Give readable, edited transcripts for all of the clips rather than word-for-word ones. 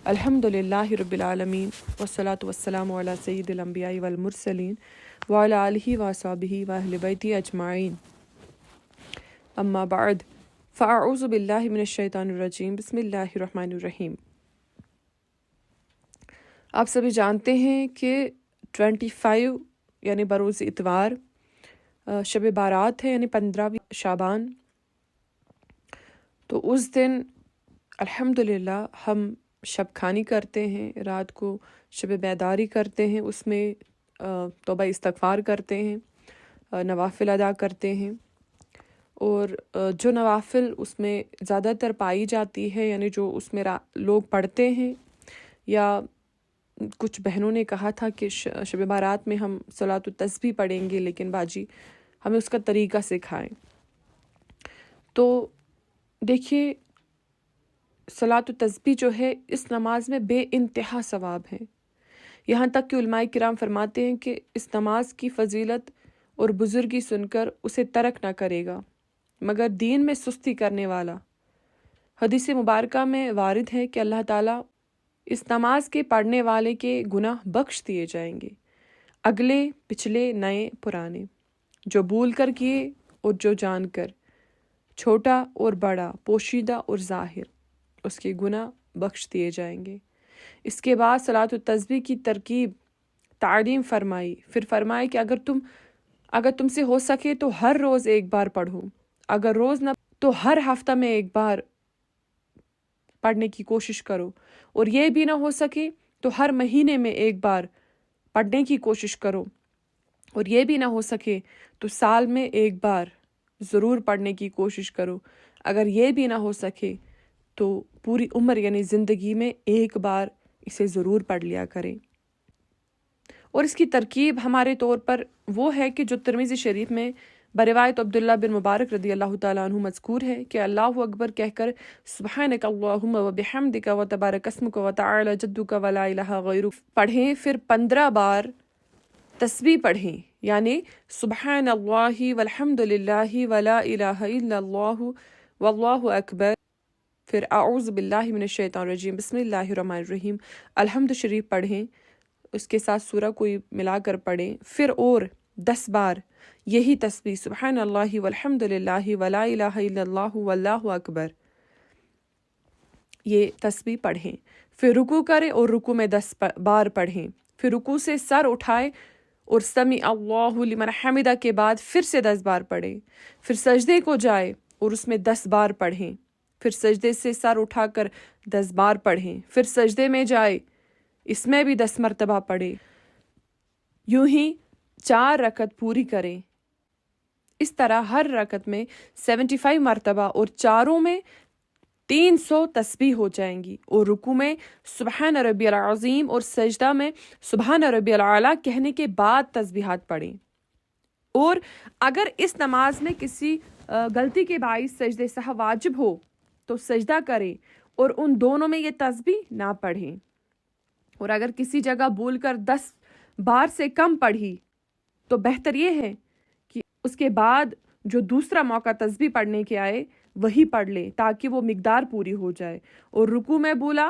अल्हम्दुलिल्लाहि रब्बिल आलमीन वस्सलातु वस्सलामु अला सय्यिदिल अंबिया'i वल मुरसलीन व अला आलिहि व अस्हाबिहि व अहलि बैति अजमाइन अम्मा बाद फ़अऊज़ु बिल्लाहि मिनश शैतानिर रजीम बिस्मिल्लाहिर रहमानिर रहीम। आप सभी जानते हैं कि 25 यानी बरोज़ इतवार शब बारात है, यानी 15 शाबान। तो उस दिन अल्हम्दुलिल्लाह हम शब खानी करते हैं, रात को शब बेदारी करते हैं, उसमें तौबा इस्तग़फ़ार करते हैं, नवाफिल अदा करते हैं। और जो नवाफिल उसमें ज़्यादातर पाई जाती है, यानी जो उसमें लोग पढ़ते हैं, या कुछ बहनों ने कहा था कि शब बारात में हम सलातुत तस्बीह पढ़ेंगे, लेकिन बाजी हमें उसका तरीका सिखाएं। तो देखिए, सलातुत तस्बीह जो है इस नमाज में बेइंतहा सवाब है। यहाँ तक कि उलमाए किराम फरमाते हैं कि इस नमाज की फजीलत और बुजुर्गी सुनकर उसे तर्क ना करेगा मगर दीन में सुस्ती करने वाला। हदीस मुबारका में वारिद है कि अल्लाह ताला इस नमाज के पढ़ने वाले के गुनाह बख्श दिए जाएंगे, अगले पिछले नए पुराने, जो भूल कर किए और जो जान कर, छोटा और बड़ा, पोशीदा और ज़ाहिर, उसके गुनाह बख्श दिए जाएंगे। इसके बाद सलातुत तस्बीह की तरकीब तालीम फरमाई। फिर फरमाए कि अगर तुमसे हो सके तो हर रोज़ एक बार पढ़ो, अगर रोज़ ना तो हर हफ्ता में एक बार पढ़ने की कोशिश करो, और ये भी ना हो सके तो हर महीने में एक बार पढ़ने की कोशिश करो, और ये भी ना हो सके तो साल में एक बार ज़रूर पढ़ने की कोशिश करो। अगर ये भी ना हो सके तो पूरी उम्र यानी ज़िंदगी में एक बार इसे ज़रूर पढ़ लिया करें। और इसकी तरकीब हमारे तौर पर वो है कि जो तिरमिज़ी शरीफ में बरिवायत अब्दुल्ला बिन मुबारक रदी अल्लाह ताला अन्हु मज़कूर है कि अल्लाहु अकबर कहकर सुब्हानक अल्लाहुम्मा व बिहम्दिका व तबारक अस्मुका व तआला जद्दुका व ला इलाहा गैरुक पढ़ें। फिर 15 बार तस्बीह पढ़ें, यानी सुब्हानल्लाहि वल्हम्दुलिल्लाहि व ला इलाहा इल्लल्लाहु वल्लाहु अकबर। फिर अऊज़ु बिल्लाहि मिनश शैतानिर रजीम बिस्मिल्लाहिर रहमानिर रहीम अल्हम्द शरीफ पढ़ें, उसके साथ सूरा कोई मिलाकर पढ़ें। फिर और 10 बार यही तस्बीह सुब्हानल्लाहि वल्हम्दुलिल्लाहि व ला इलाहा इल्लल्लाहु वल्लाहु अकबर, ये तस्बीह पढ़ें। फिर रुकू करें और रुकू में 10 बार पढ़ें। फिर रुकू से सर उठाएं और समी अल्लाहु लिमन हमिदा के बाद फिर से 10 बार पढ़ें। फिर सजदे को जाए और उसमें 10 बार पढ़ें। फिर सजदे से सर उठाकर 10 बार पढ़ें। फिर सजदे में जाए, इसमें भी 10 मरतबा पढ़े। यूं ही 4 रकत पूरी करें। इस तरह हर रकत में 75 मरतबा और चारों में 300 तस्बीह हो जाएंगी। और रुकू में सुबहान रब्बियल अज़ीम और सजदा में सुबहान रब्बियल आला कहने के बाद तस्बीहात पढ़ें। और अगर इस नमाज में किसी गलती के बाइस सजदे सहव वाजिब हो तो सजदा करें और उन दोनों में ये तस्बीह ना पढ़ें। और अगर किसी जगह भूल कर 10 बार से कम पढ़ी तो बेहतर ये है कि उसके बाद जो दूसरा मौका तस्बीह पढ़ने के आए वही पढ़ ले, ताकि वो मिकदार पूरी हो जाए। और रुकू में बोला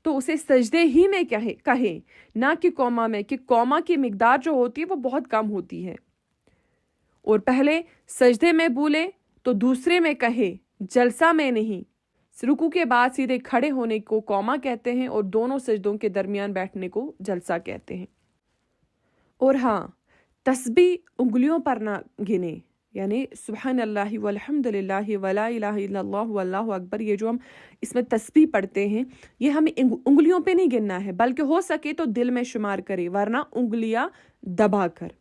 तो उसे सजदे ही में कहे, ना कि कौमा में, कि कौमा की मिकदार जो होती है वो बहुत कम होती है। और पहले सजदे में बोले तो दूसरे में कहे, जलसा में नहीं। रुकू के बाद सीधे खड़े होने को कौमा कहते हैं और दोनों सजदों के दरमियान बैठने को जलसा कहते हैं। और हाँ, तस्बीह उंगलियों पर ना गिने, यानी सुब्हानल्लाहि वल्हम्दुलिल्लाहि व ला इलाहा इल्लल्लाहु वल्लाहु अकबर, ये जो हम इसमें तस्बीह पढ़ते हैं ये हमें उंगलियों पे नहीं गिनना है, बल्कि हो सके तो दिल में शुमार करें, वरना उंगलियां दबा कर।